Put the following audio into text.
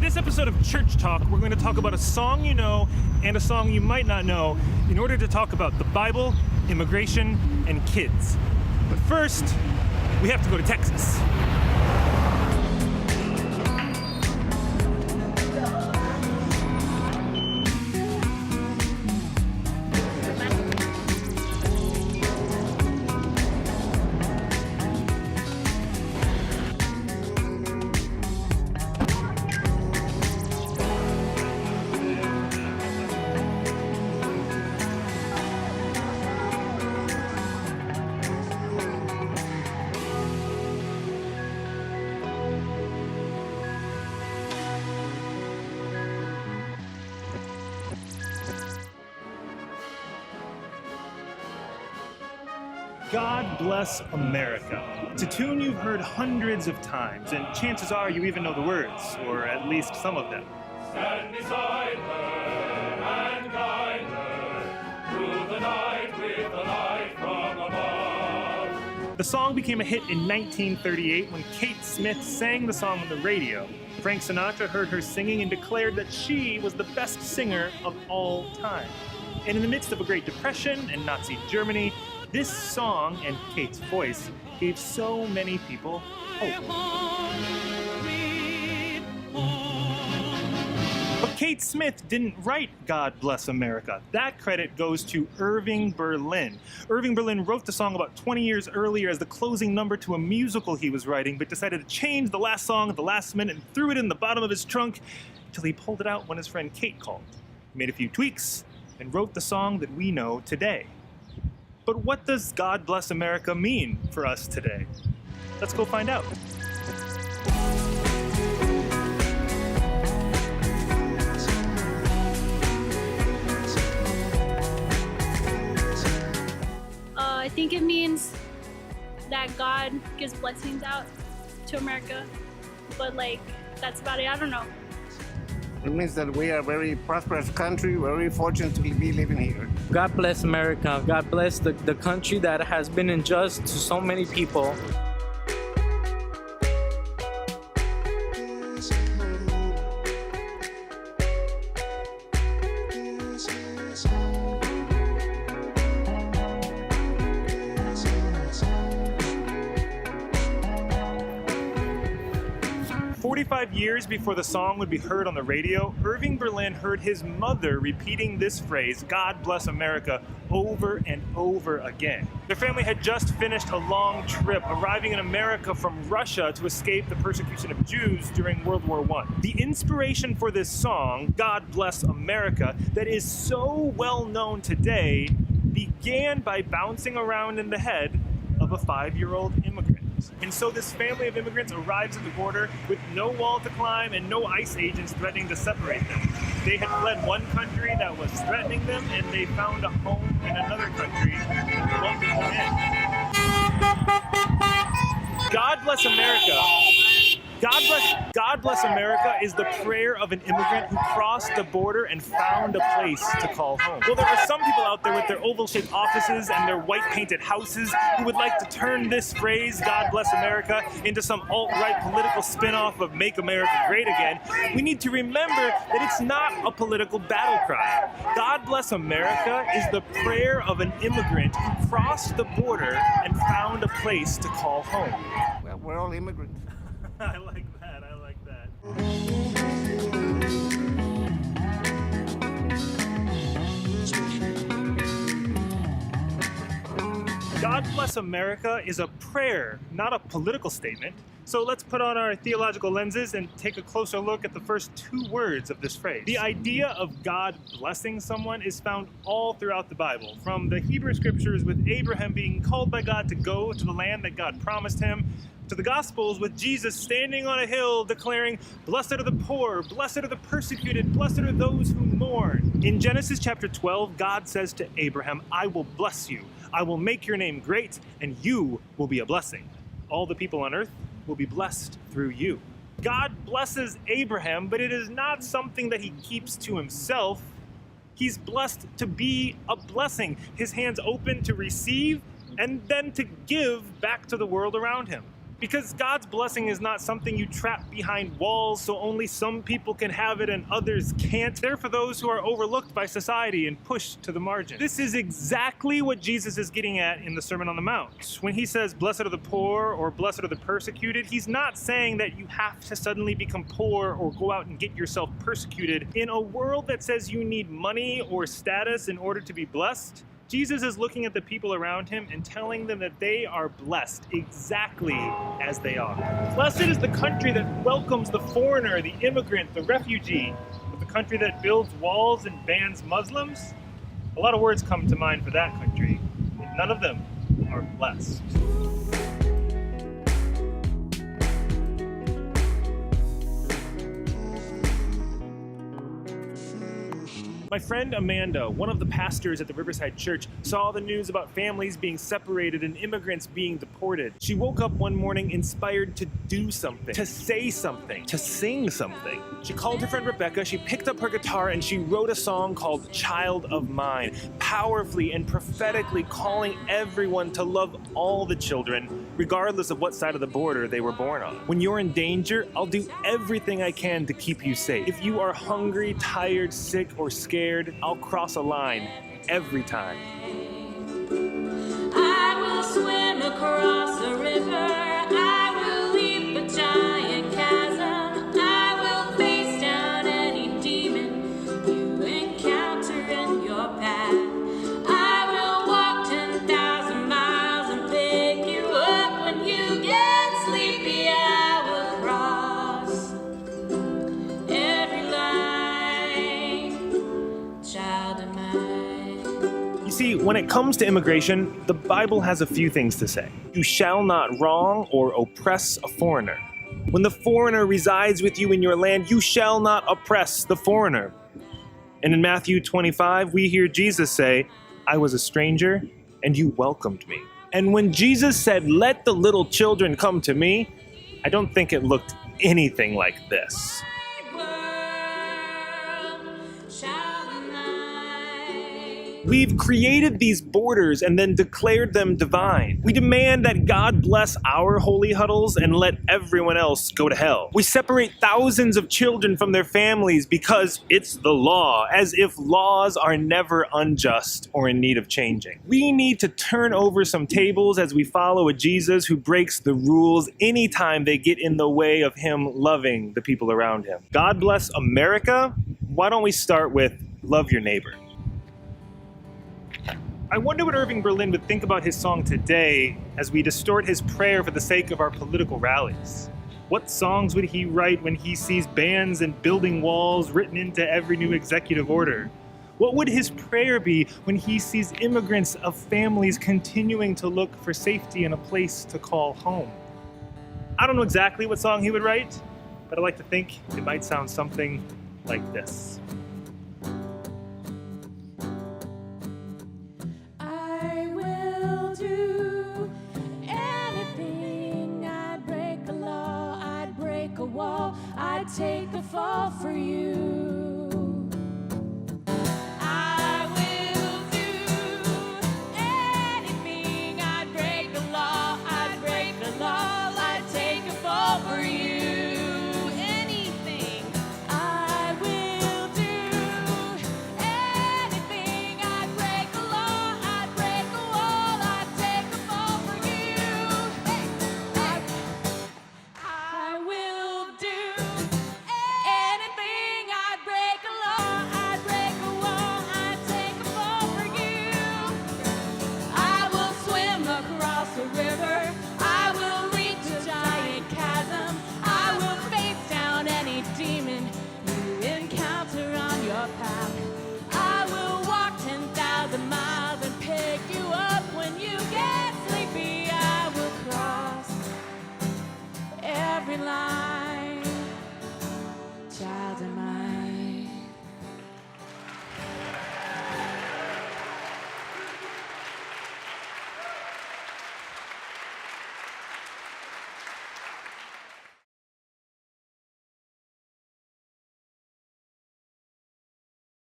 this episode of Church Talk, we're going to talk about a song you know and a song you might not know in order to talk about the Bible, immigration, and kids. But first, we have to go to Texas. God Bless America. It's a tune you've heard hundreds of times, and chances are you even know the words, or at least some of them. Stand beside her and guide her through the night with the light from above. The song became a hit in 1938 when Kate Smith sang the song on the radio. Frank Sinatra heard her singing and declared that she was the best singer of all time. And in the midst of a Great Depression and Nazi Germany, this song and Kate's voice gave so many people hope. But Kate Smith didn't write God Bless America. That credit goes to Irving Berlin. Irving Berlin wrote the song about 20 years earlier as the closing number to a musical he was writing, but decided to change the last song at the last minute and threw it in the bottom of his trunk till he pulled it out when his friend Kate called. He made a few tweaks and wrote the song that we know today. But what does God Bless America mean for us today? Let's go find out. I think it means that God gives blessings out to America, but that's about it. I don't know. It means that we are a very prosperous country, very fortunate to be living here. God bless America. God bless the country that has been unjust to so many people. "45 years before the song would be heard on the radio, Irving Berlin heard his mother repeating this phrase, God Bless America, over and over again. Their family had just finished a long trip, arriving in America from Russia to escape the persecution of Jews during World War I. The inspiration for this song, God Bless America, that is so well known today, began by bouncing around in the head of a 5-year-old immigrant. And so this family of immigrants arrives at the border with no wall to climb and no ICE agents threatening to separate them. They had fled one country that was threatening them, and they found a home in another country that welcomed them in. God Bless America. God Bless America is the prayer of an immigrant who crossed the border and found a place to call home. Well, there are some people out there with their oval-shaped offices and their white-painted houses who would like to turn this phrase, God Bless America, into some alt-right political spin-off of Make America Great Again. We need to remember that it's not a political battle cry. God Bless America is the prayer of an immigrant who crossed the border and found a place to call home. Well, we're all immigrants. I like that, I like that. God Bless America is a prayer, not a political statement. So let's put on our theological lenses and take a closer look at the first 2 words of this phrase. The idea of God blessing someone is found all throughout the Bible, from the Hebrew scriptures with Abraham being called by God to go to the land that God promised him, to the Gospels with Jesus standing on a hill declaring, "Blessed are the poor, blessed are the persecuted, blessed are those who mourn." In Genesis chapter 12, God says to Abraham, "I will bless you. I will make your name great, and you will be a blessing. All the people on earth will be blessed through you." God blesses Abraham, but it is not something that he keeps to himself. He's blessed to be a blessing, his hands open to receive and then to give back to the world around him. Because God's blessing is not something you trap behind walls so only some people can have it and others can't. They're for those who are overlooked by society and pushed to the margin. This is exactly what Jesus is getting at in the Sermon on the Mount. When he says, blessed are the poor or blessed are the persecuted, he's not saying that you have to suddenly become poor or go out and get yourself persecuted. In a world that says you need money or status in order to be blessed, Jesus is looking at the people around him and telling them that they are blessed exactly as they are. Blessed is the country that welcomes the foreigner, the immigrant, the refugee, but the country that builds walls and bans Muslims. A lot of words come to mind for that country, and none of them are blessed. My friend Amanda, one of the pastors at the Riverside Church, saw the news about families being separated and immigrants being deported. She woke up one morning inspired to do something, to say something, to sing something. She called her friend Rebecca, she picked up her guitar, and she wrote a song called Child of Mine, powerfully and prophetically calling everyone to love all the children, regardless of what side of the border they were born on. When you're in danger, I'll do everything I can to keep you safe. If you are hungry, tired, sick, or scared, I'll cross a line every time. I will swim across a river. I will leap a giant chasm. I will face down any demon you encounter in your path. I will walk 10,000 miles and pick you up when you get sleepy. I will cross every line, child of mine. You see, when it comes to immigration, the Bible has a few things to say. You shall not wrong or oppress a foreigner. When the foreigner resides with you in your land, you shall not oppress the foreigner. And in Matthew 25, we hear Jesus say, I was a stranger and you welcomed me. And when Jesus said, let the little children come to me, I don't think it looked anything like this. We've created these borders and then declared them divine. We demand that God bless our holy huddles and let everyone else go to hell. We separate thousands of children from their families because it's the law, as if laws are never unjust or in need of changing. We need to turn over some tables as we follow a Jesus who breaks the rules anytime they get in the way of him loving the people around him. God bless America? Why don't we start with love your neighbor? I wonder what Irving Berlin would think about his song today as we distort his prayer for the sake of our political rallies. What songs would he write when he sees bans and building walls written into every new executive order? What would his prayer be when he sees immigrants of families continuing to look for safety and a place to call home? I don't know exactly what song he would write, but I like to think it might sound something like this. I'd take the fall for you.